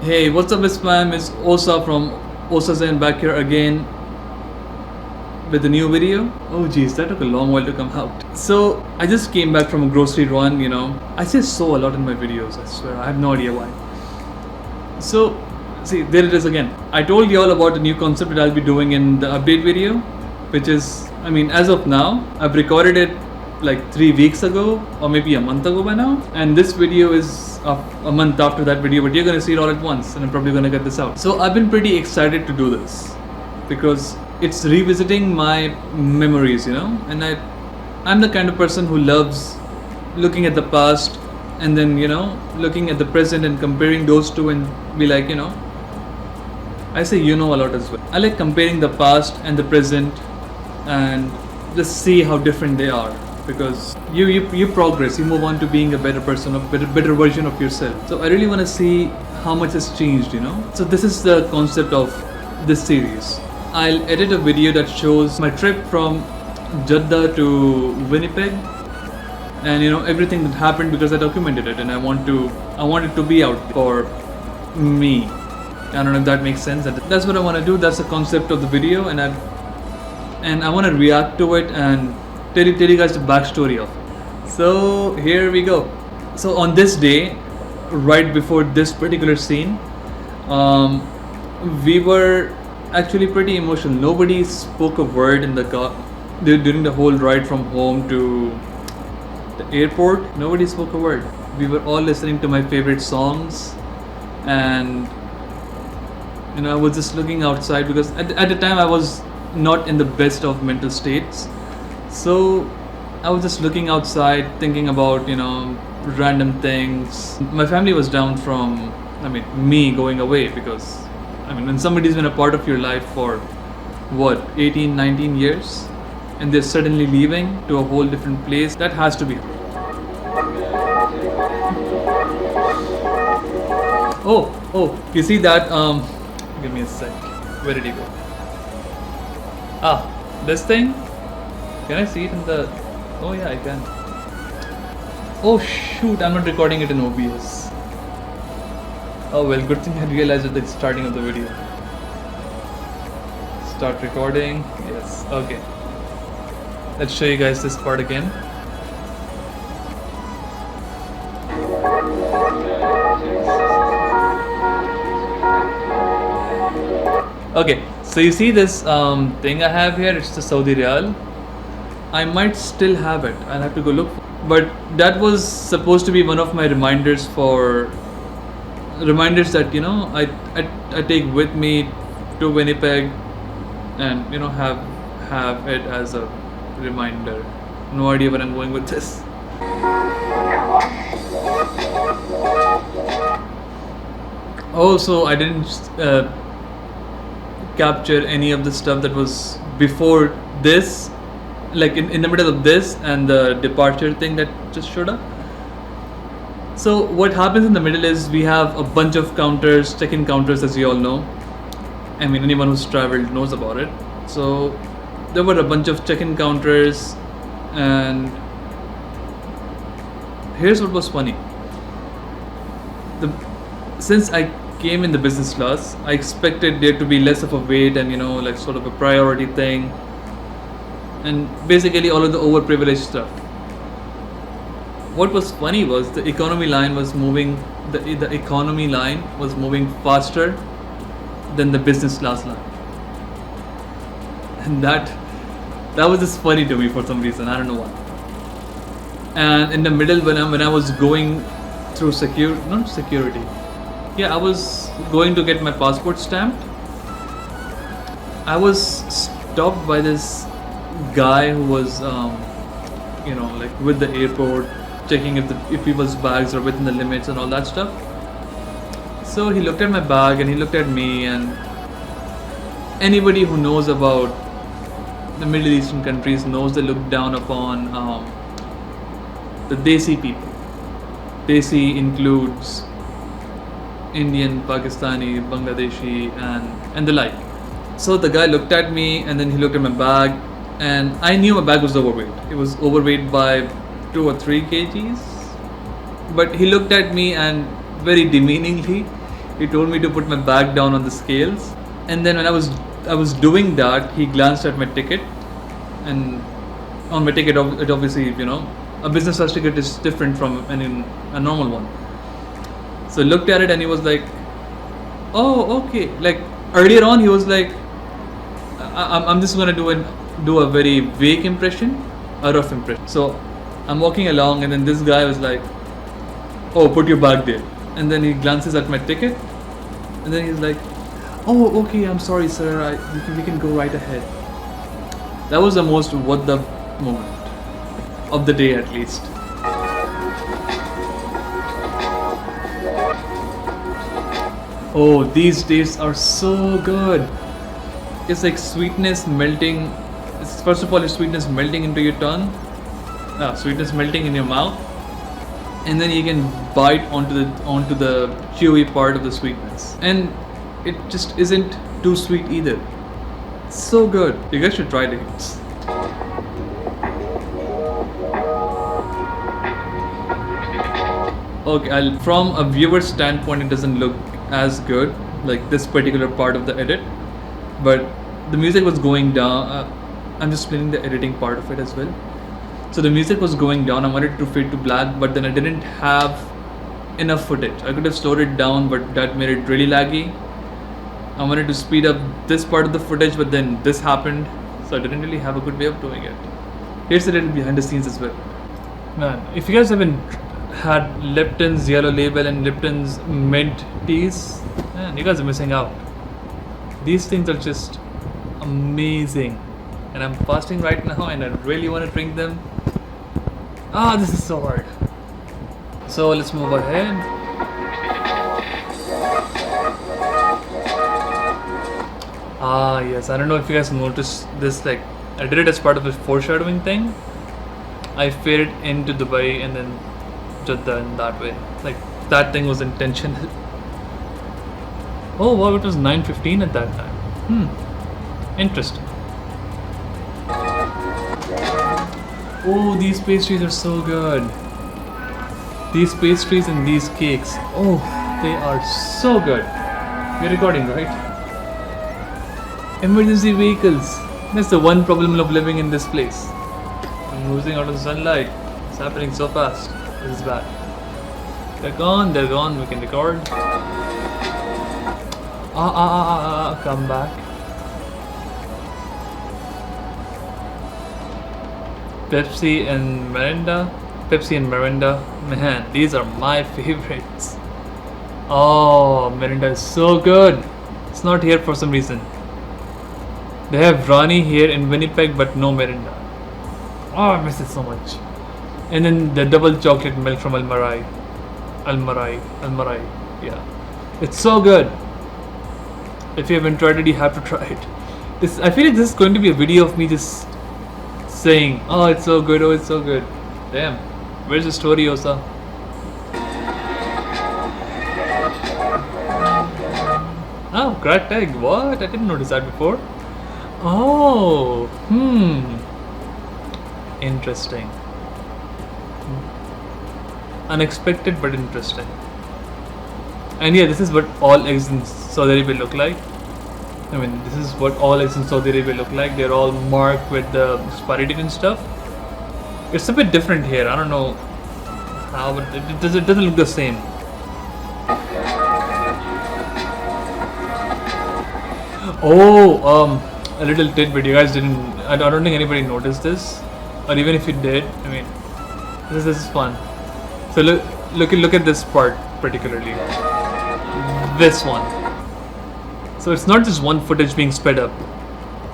Hey, what's up, Miss Spam? It's Osa from OsaZain back here again with a new video. Oh geez, that took a long while to come out. So I just came back from a grocery run, I say so a lot in my videos, I swear. I have no idea why. So, see, there it is again. I told you all about the new concept that I'll be doing in the update video, which is, as of now, I've recorded it like 3 weeks ago or maybe a month ago by now, and this video is a month after that video, but you're gonna see it all at once and I'm probably gonna get this out. So I've been pretty excited to do this because it's revisiting my memories, and I'm the kind of person who loves looking at the past and then looking at the present and comparing those two and be like, I say a lot as well. I like comparing the past and the present and just see how different they are, because you progress, you move on to being a better person, a better version of yourself. So I really want to see how much has changed, So this is the concept of this series. I'll edit a video that shows my trip from Jeddah to Winnipeg and everything that happened, because I documented it and I want it to be out for me. I don't know if that makes sense. That's what I want to do. That's the concept of the video, and I want to react to it and tell you guys the backstory of it. So here we go. So on this day, right before this particular scene, we were actually pretty emotional. Nobody spoke a word in the car during the whole ride from home to the airport. Nobody spoke a word. We were all listening to my favorite songs, and I was just looking outside because at the time I was not in the best of mental states. So I was just looking outside, thinking about random things. My family was down from me going away, because when somebody's been a part of your life for 18, 19 years and they're suddenly leaving to a whole different place, that has to be. Oh, you see that? Give me a sec. Where did he go? This thing? Can I see it in the... Oh yeah, I can. Oh shoot, I'm not recording it in OBS. Oh well, good thing I realized at the starting of the video. Start recording. Yes, okay. Let's show you guys this part again. Okay, so you see this thing I have here, it's the Saudi Riyal. I might still have it, I'll have to go look for it. But that was supposed to be one of my reminders that I take with me to Winnipeg and have it as a reminder. No idea where I'm going with this. Also, I didn't capture any of the stuff that was before this, like in the middle of this and the departure thing that just showed up. So what happens in the middle is we have a bunch of counters, check-in counters, as you all know. Anyone who's traveled knows about it. So there were a bunch of check-in counters, and here's what was funny. Since I came in the business class, I expected there to be less of a wait and like sort of a priority thing, and basically all of the overprivileged stuff. What was funny was the economy line was moving. The economy line was moving faster than the business class line, and that was just funny to me for some reason. I don't know why. And in the middle, when I was going through security. Yeah, I was going to get my passport stamped. I was stopped by this guy who was, like with the airport, checking if people's bags are within the limits and all that stuff. So he looked at my bag and he looked at me, and anybody who knows about the Middle Eastern countries knows they look down upon the Desi people. Desi includes Indian, Pakistani, Bangladeshi and the like. So the guy looked at me and then he looked at my bag, and I knew my bag was overweight. It was overweight by 2 or 3 kgs. But he looked at me and very demeaningly He told me to put my bag down on the scales, and then when I was doing that, he glanced at my ticket, and on my ticket, it obviously, a business class ticket is different from a normal one. So I looked at it and he was like, "Oh, okay." Like earlier on, he was like, "I'm just gonna do a very vague impression, a rough impression." So I'm walking along, and then this guy was like, "Oh, put your bag there." And then he glances at my ticket, and then he's like, "Oh, okay, I'm sorry, sir. We can go right ahead." That was the most what the moment of the day, at least. Oh, these days are so good. It's like sweetness melting. First of all, it's sweetness melting into your tongue, sweetness melting in your mouth, and then you can bite onto the chewy part of the sweetness, and it just isn't too sweet either. It's so good. You guys should try it. Okay, from a viewer standpoint, it doesn't look as good, like this particular part of the edit, but the music was going down. I'm just explaining the editing part of it as well. So the music was going down. I wanted to fade to black, but then I didn't have enough footage. I could have slowed it down, but that made it really laggy. I wanted to speed up this part of the footage, but then this happened, so I didn't really have a good way of doing it. Here's a little behind the scenes as well. Man, if you guys haven't had Lipton's Yellow Label and Lipton's Mint teas, man, you guys are missing out. These things are just amazing. And I'm fasting right now and I really want to drink them. This is so hard. So let's move ahead. Yes, I don't know if you guys noticed this, like I did it as part of a foreshadowing thing. I faded into Dubai and then Jeddah in that way. Like that thing was intentional. Oh wow, it was 9:15 at that time. Interesting. Oh, these pastries are so good. These pastries and these cakes. Oh, they are so good. We're recording, right? Emergency vehicles. That's the one problem of living in this place. I'm losing out of sunlight. It's happening so fast. This is bad. They're gone, we can record. Come back. Pepsi and Mirinda. Man, these are my favorites. Oh, Mirinda is so good. It's not here for some reason. They have Rani here in Winnipeg, but no Mirinda. Oh, I miss it so much. And then the double chocolate milk from Almarai. Yeah, it's so good. If you haven't tried it, you have to try it. I feel like this is going to be a video of me just saying, "Oh, it's so good. Oh, it's so good." Damn, where's the story, Osa? Oh, cracked egg. What? I didn't notice that before. Oh, interesting. Unexpected but interesting. And yeah, this is what all eggs in Saudi Arabia look like. I mean, this is what all eggs in Saudi Arabia look like. They're all marked with the expiry date and stuff. It's a bit different here. I don't know how, but it doesn't look the same. Oh, a little tidbit. You guys didn't. I don't think anybody noticed this, or even if you did, I mean, this is fun. So look at this part particularly. This one. So it's not just one footage being sped up.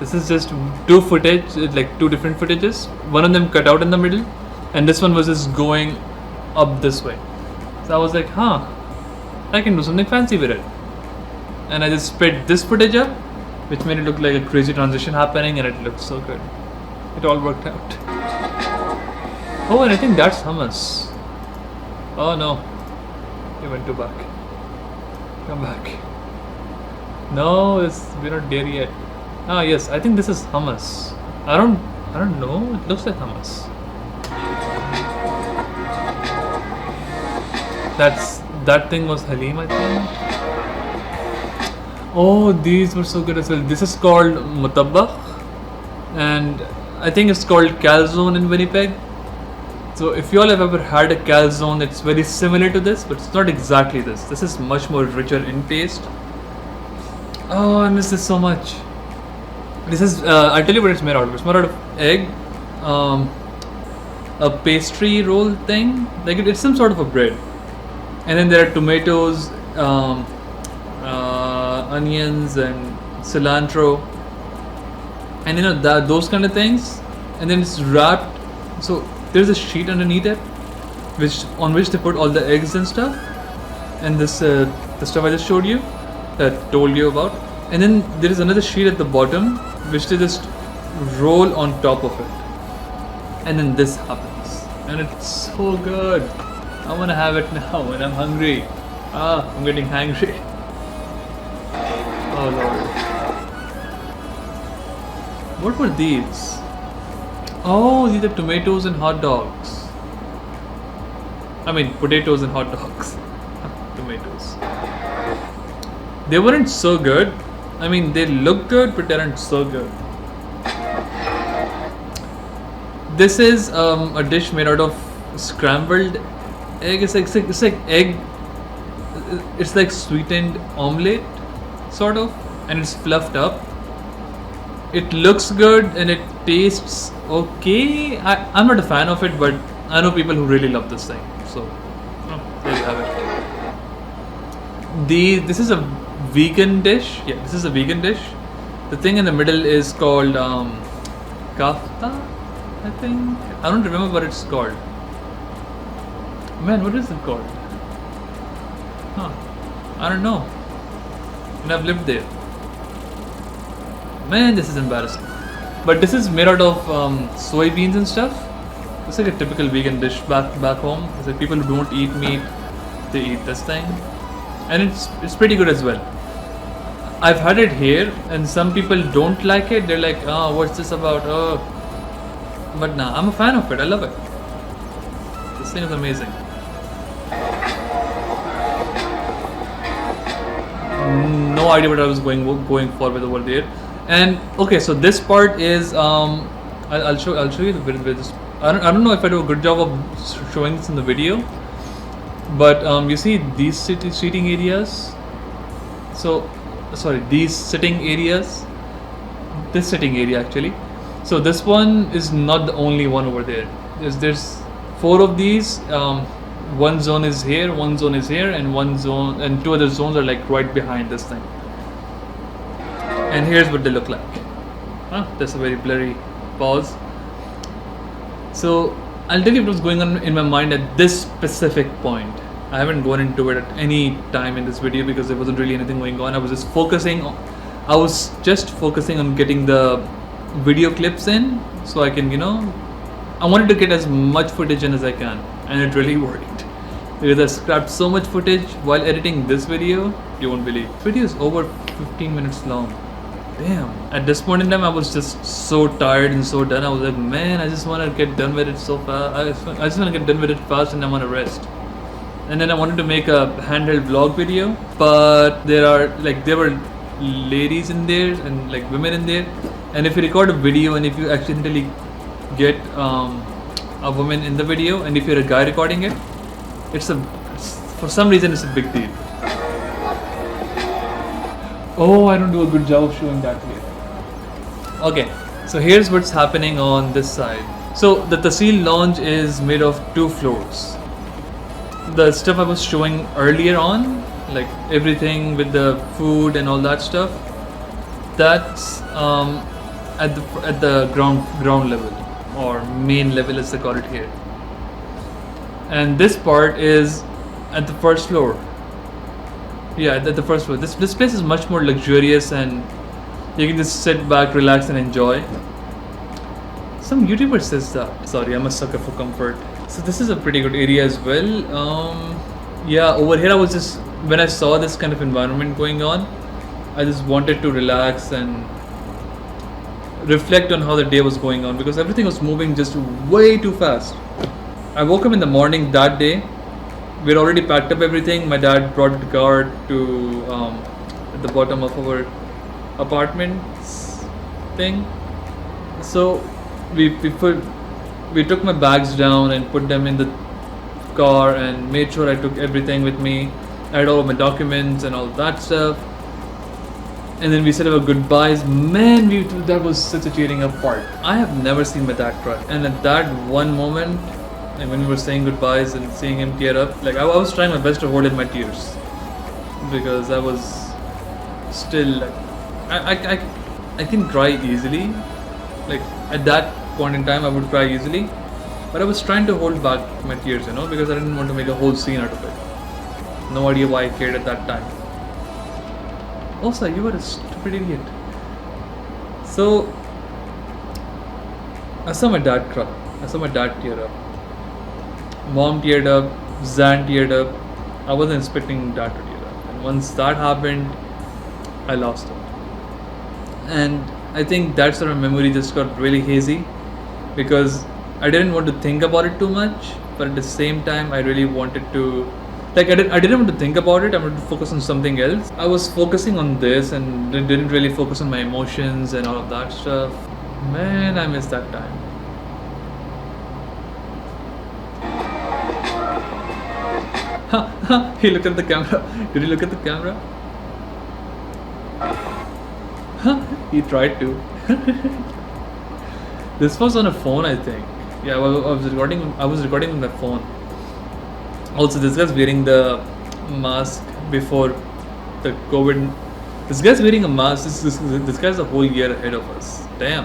This is just two footage, like two different footages. One of them cut out in the middle, and this one was just going up this way. So I was like, I can do something fancy with it. And I just sped this footage up, which made it look like a crazy transition happening, and it looked so good. It all worked out. Oh, and I think that's hummus. Oh no, it went too back. Come back. No, we're not there yet. Yes, I think this is hummus. I don't know. It looks like hummus. That thing was halim, I think. Oh, these were so good as well. This is called mutabbakh, and I think it's called calzone in Winnipeg. So if you all have ever had a calzone, it's very similar to this, but it's not exactly this. This is much more richer in taste. Oh, I miss this so much. This is, I'll tell you what it's made out of. It's made out of egg, a pastry roll thing. Like it's some sort of a bread. And then there are tomatoes, onions and cilantro. And those kind of things. And then it's wrapped. So there's a sheet underneath it, on which they put all the eggs and stuff. And this, the stuff I just showed you, that told you about. And then there is another sheet at the bottom, which they just roll on top of it. And then this happens. And it's so good. I want to have it now and I'm hungry. I'm getting hangry. Oh Lord. What were these? Oh, these are tomatoes and hot dogs. I mean, potatoes and hot dogs. Tomatoes. They weren't so good. I mean, they look good, but they aren't so good. This is a dish made out of scrambled egg. It's like egg. It's like sweetened omelette, sort of, and it's fluffed up. It looks good and it tastes okay. I'm not a fan of it, but I know people who really love this thing. So there you have it. This is a vegan dish. Yeah, this is a vegan dish. The thing in the middle is called kafta, I think. I don't remember what it's called. Man, what is it called? I don't know. And I've lived there. Man, this is embarrassing. But this is made out of soybeans and stuff. It's like a typical vegan dish back home. It's like people who don't eat meat, they eat this thing. And it's pretty good as well. I've had it here and some people don't like it. They're like, oh, what's this about? Oh. But nah, I'm a fan of it. I love it. This thing is amazing. No idea what I was going for with over there. And okay, so this part is I'll show you the video. I don't know if I do a good job of showing this in the video, but you see these seating areas. So sorry, these sitting areas. This sitting area actually. So this one is not the only one over there. There's 4 of these. One zone is here, one zone is here, and one zone and 2 other zones are like right behind this thing. And here's what they look like. That's a very blurry pause. So I'll tell you what was going on in my mind at this specific point. I haven't gone into it at any time in this video because there wasn't really anything going on. I was just focusing on getting the video clips in so I can, I wanted to get as much footage in as I can, and it really worked. Because I scrapped so much footage while editing this video, you won't believe. This video is over 15 minutes long. Damn. At this point in time, I was just so tired and so done. I was like, man, I just want to get done with it so fast. I just want to get done with it fast and I want to rest. And then I wanted to make a handheld vlog video, but there were ladies in there and like women in there. And if you record a video and if you accidentally get a woman in the video, and if you're a guy recording it, for some reason it's a big deal. Oh, I don't do a good job of showing that here. Okay, so here's what's happening on this side. So the Tahsil lounge is made of 2 floors. The stuff I was showing earlier on, like everything with the food and all that stuff, that's at the ground level, or main level as they call it here. And this part is at the first floor. Yeah, at the first floor. This place is much more luxurious and you can just sit back, relax and enjoy. Some YouTuber says that. Sorry, I'm a sucker for comfort. So this is a pretty good area as well. Yeah, over here when I saw this kind of environment going on, I just wanted to relax and reflect on how the day was going on because everything was moving just way too fast. I woke up in the morning that day. We'd already packed up everything. My dad brought the car to at the bottom of our apartments thing. So we took my bags down and put them in the car and made sure I took everything with me. I had all of my documents and all that stuff. And then we said our goodbyes. Man, that was such a cheering up part. I have never seen my dad cry. And at that one moment, and when we were saying goodbyes and seeing him tear up, like I was trying my best to hold in my tears, because I was still like, I can cry easily. Like at that point in time, I would cry easily, but I was trying to hold back my tears, because I didn't want to make a whole scene out of it. No idea why I cared at that time. Also, you were a stupid idiot. So I saw my dad cry. I saw my dad tear up. Mom teared up. Zan teared up. I wasn't expecting dad to tear up. And once that happened, I lost it. And I think that sort of memory just got really hazy, because I didn't want to think about it too much, but at the same time, I really wanted to. Like I didn't want to think about it. I wanted to focus on something else. I was focusing on this and didn't really focus on my emotions and all of that stuff. Man, I miss that time. He looked at the camera. Did he look at the camera? He tried to. This was on a phone, I think. Yeah, I was recording on my phone. Also, this guy's wearing the mask before the COVID. This guy's wearing a mask. This guy's a whole year ahead of us. Damn.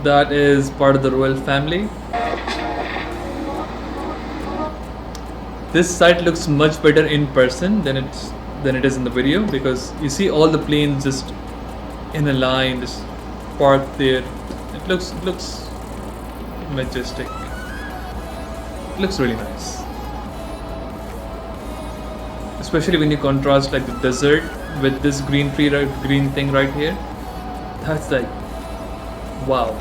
That is part of the royal family. This site looks much better in person than it is in the video, because you see all the planes just in a line, just parked there. It looks majestic. It looks really nice, especially when you contrast like the desert with this green thing right here. That's like, wow,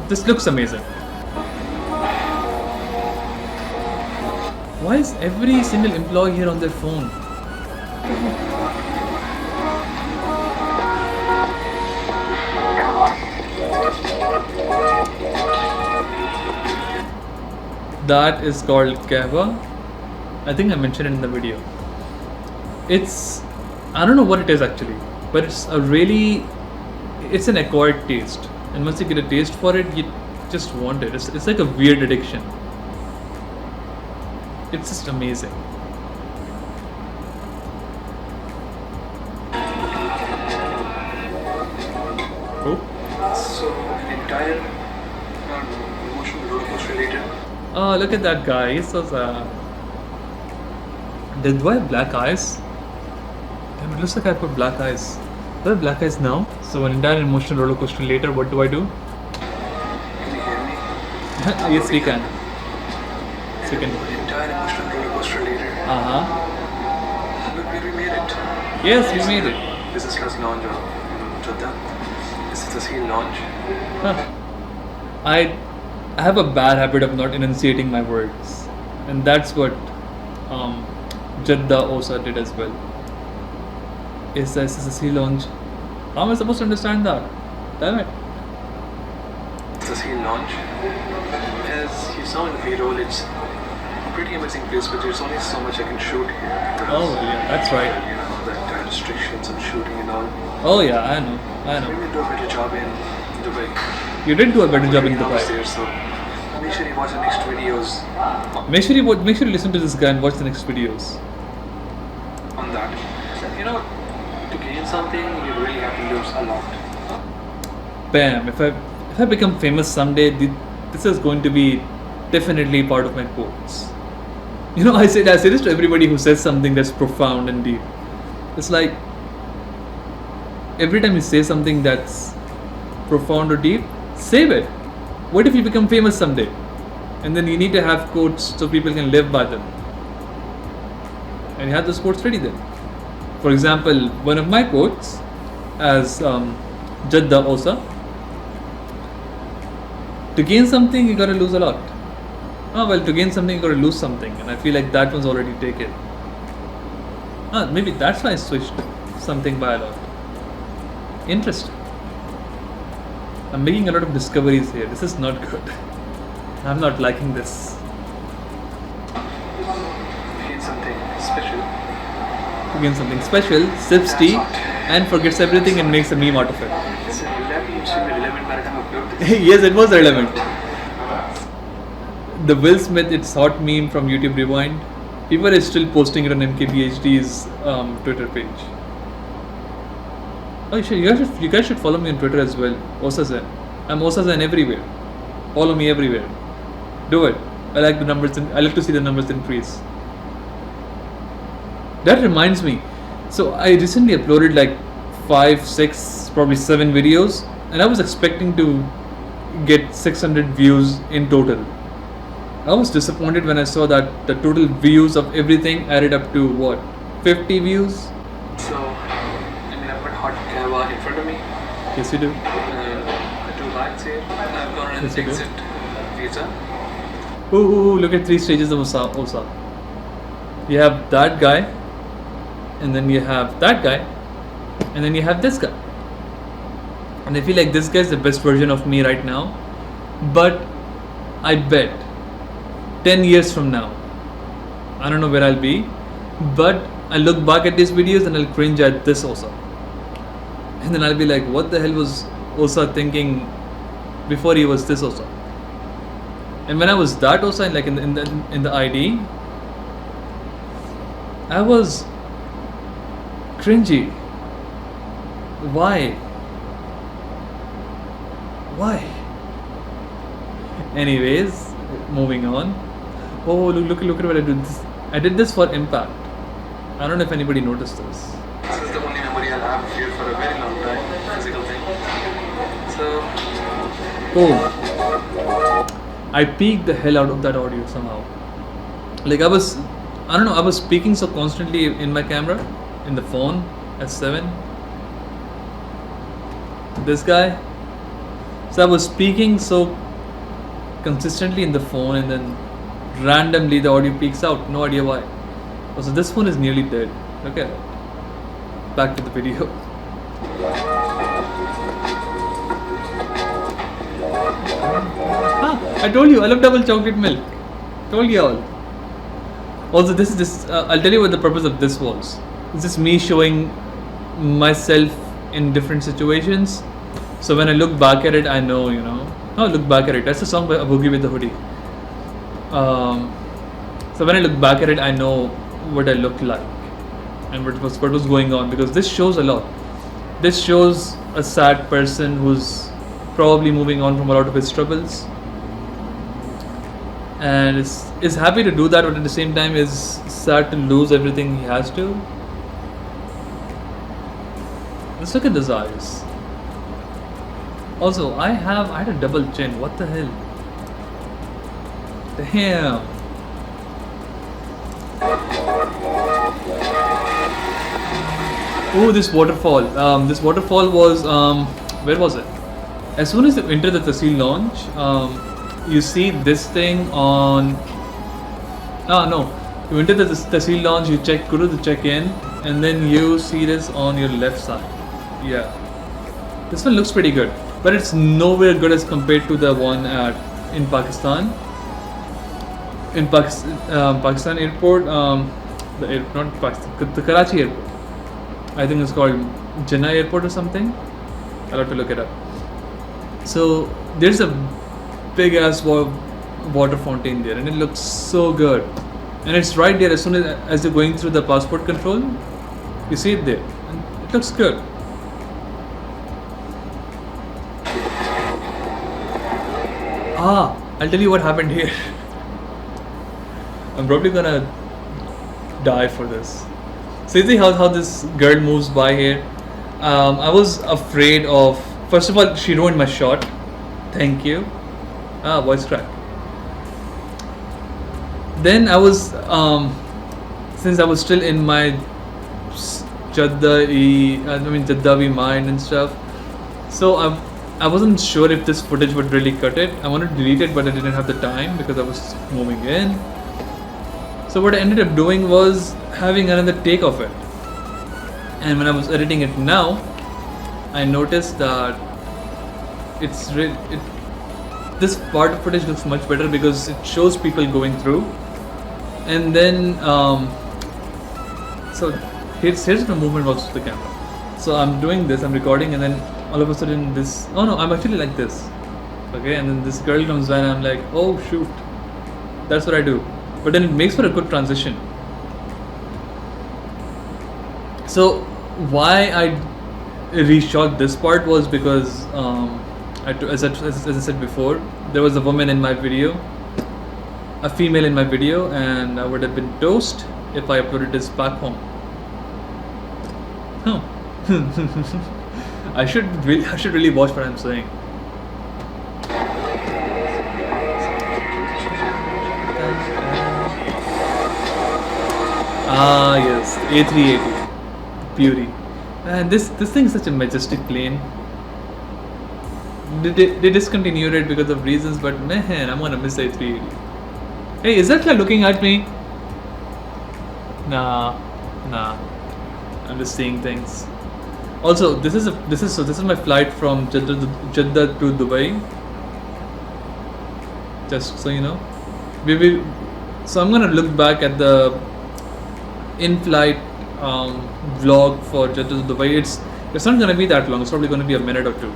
this looks amazing. Why is every single employee here on their phone? That is called kahwa. I think I mentioned it in the video. I don't know what it is actually, but it's an acquired taste. And once you get a taste for it, you just want it. It's like a weird addiction. It's just amazing. Oh. So an entire emotional roller coaster later. Oh, look at that guy. He's so sad. Do I have black eyes? Damn, it looks like I put black eyes. Do I have black eyes now? So an entire emotional roller coaster later, what do I do? Can you hear me? Yes, we can. So we can. An entire emotional roller coaster later. Look where we made it. Yes, we made it. Business class lounge of Jeddah. This is the scene lounge. I have a bad habit of not enunciating my words, and that's what Jeddah Osa did as well. Is this a sea lounge? How am I supposed to understand that? Damn it. It's the scene lounge. As you saw in the video, it's a pretty amazing place, but there's only so much I can shoot here. Oh yeah, that's right. You know, the entire restrictions on shooting and all. Oh yeah, I know. Maybe do a better job in Dubai. You did do a better job in Dubai. There, so make sure you watch the next videos Make sure you listen to this guy and watch the next videos. on that. You know, to gain something, you really have to lose a lot. Bam! If I become famous someday, this is going to be definitely part of my quotes. I say this to everybody who says something that's profound and deep. It's like, every time you say something that's profound or deep, save it. What if you become famous someday? And then you need to have quotes so people can live by them. And you have those quotes ready then. For example, one of my quotes as Jeddah Osa: to gain something, you gotta lose a lot. Oh well, to gain something you gotta lose something, and I feel like that one's already taken. Maybe that's why I switched something by a lot. Interesting. I'm making a lot of discoveries here. This is not good. I'm not liking this. Gain something special. To gain something special, sips tea and forgets everything and makes a meme out of it. It's extremely relevant by the time I upload this. Yes, it was relevant. The Will Smith It's Hot meme from YouTube Rewind. People are still posting it on MKBHD's Twitter page. Oh, you guys should follow me on Twitter as well. OsaZain. I'm OsaZain everywhere. Follow me everywhere. Do it. I like the numbers. I like to see the numbers increase. That reminds me. So I recently uploaded like 5, 6, probably 7 videos, and I was expecting to get 600 views in total. I was disappointed when I saw that the total views of everything added up to what? 50 views? So, I put hot kava in front of me. Yes, you do. The 2 lights here. I've got an Yes, you do. exit visa. Ooh, look at 3 stages of Osa. You have that guy, and then you have that guy, and then you have this guy. And I feel like this guy is the best version of me right now. But I bet 10 years from now, I don't know where I'll be, but I'll look back at these videos and I'll cringe at this Osa. And then I'll be like, what the hell was Osa thinking before he was this Osa? And when I was that Osa, like in the ID, I was cringy. Why? Anyways, moving on. Oh, look at what I did. I did this for impact. I don't know if anybody noticed this. This is the only memory I'll have here for a very long time. Physical thing. So, Oh, I peaked the hell out of that audio somehow. Like I was speaking so constantly in my camera, in the phone, S7. This guy. So I was speaking so consistently in the phone, and then randomly the audio peaks out. No idea why. Oh, so this phone is nearly dead. Okay. Back to the video. I told you I love double chocolate milk. Told you all. Also, I'll tell you what the purpose of this was. It's just me showing myself in different situations. So when I look back at it, I know, look back at it. That's a song by A Boogie with the Hoodie. So when I look back at it, I know what I looked like and what was going on, because this shows a lot. This shows a sad person who's probably moving on from a lot of his troubles, and is happy to do that, but at the same time is sad to lose everything he has to. Let's look at his eyes. Also, I had a double chin. What the hell? Damn. Oh, this waterfall. This waterfall was where was it? As soon as you enter the Tehsil launch, you see this thing on. No. You enter the Tehsil launch. You go to the check-in, and then you see this on your left side. Yeah, this one looks pretty good, but it's nowhere good as compared to the one in Pakistan. In Pakistan airport, the Karachi airport. I think it's called Jeddah airport or something. I'll have to look it up. So there's a big ass water fountain there, and it looks so good. And it's right there as soon as you're going through the passport control. You see it there, and it looks good. I'll tell you what happened here. I'm probably gonna die for this. So you see how this girl moves by here? I was afraid of. First of all, she ruined my shot. Thank you. Voice crack. Then I was, since I was still in my Jeddahi mind and stuff. So I wasn't sure if this footage would really cut it. I wanted to delete it, but I didn't have the time because I was moving in. So what I ended up doing was having another take of it. And when I was editing it now, I noticed that this part of footage looks much better because it shows people going through. And then, so here's the movement also of the camera. So I'm doing this, I'm recording, and then all of a sudden this, oh no, I'm actually like this. Okay, and then this girl comes by and I'm like, oh shoot. That's what I do. But then it makes for a good transition. So why I reshot this part was because, as I said before, there was a woman in my video, a female in my video, and I would have been toast if I uploaded this back home. Huh. I should really watch what I'm saying. Ah yes, A380 beauty. And this thing is such a majestic plane. They discontinued it because of reasons, but man, I'm gonna miss A380. Hey, is that guy looking at me? Nah. I'm just seeing things. Also, this is my flight from Jeddah to Dubai. Just so you know, so I'm gonna look back at the in-flight vlog for Jeddah to Dubai. It's not gonna be that long. It's probably gonna be a minute or two,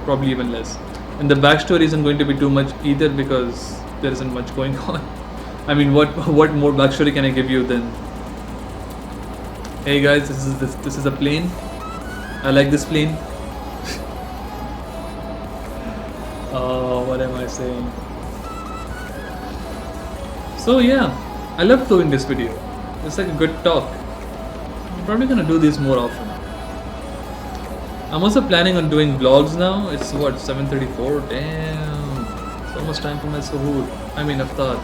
probably even less. And the backstory isn't going to be too much either because there isn't much going on. I mean, what more backstory can I give you than, hey guys, this is a plane. I like this plane. Oh, what am I saying? So yeah, I love doing this video. It's like a good talk. I'm probably gonna do these more often. I'm also planning on doing vlogs now. It's what, 7:34? Damn, it's almost time for my suhoor. I mean, iftar.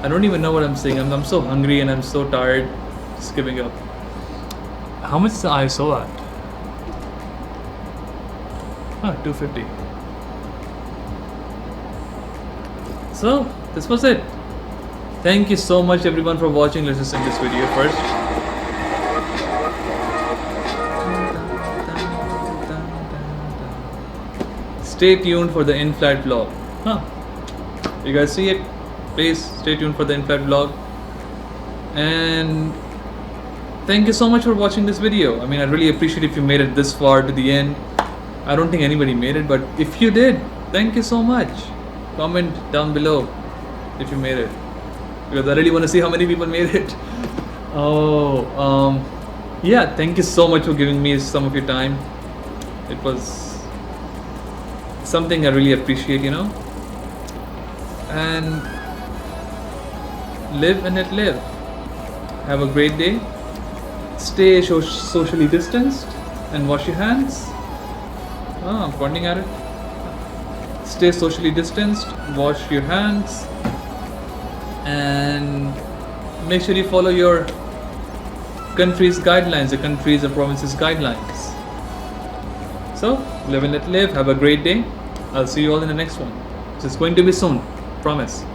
I don't even know what I'm saying. I'm so hungry and I'm so tired. Just giving up. How much is the ISO at? 250. So this was it. Thank you so much everyone for watching. Let's just end this video first. Stay tuned for the in-flight vlog. You guys see it? Please stay tuned for the in-flight vlog. And thank you so much for watching this video. I mean, I really appreciate if you made it this far to the end. I don't think anybody made it, but if you did, thank you so much. Comment down below if you made it, because I really want to see how many people made it. Yeah, thank you so much for giving me some of your time. It was something I really appreciate, you know. And live and let live. Have a great day. Stay socially distanced and wash your hands. I'm pointing at it. Stay socially distanced, wash your hands, and make sure you follow your country's guidelines, the country's and province's guidelines. So, live and let live. Have a great day. I'll see you all in the next one. It's going to be soon. Promise.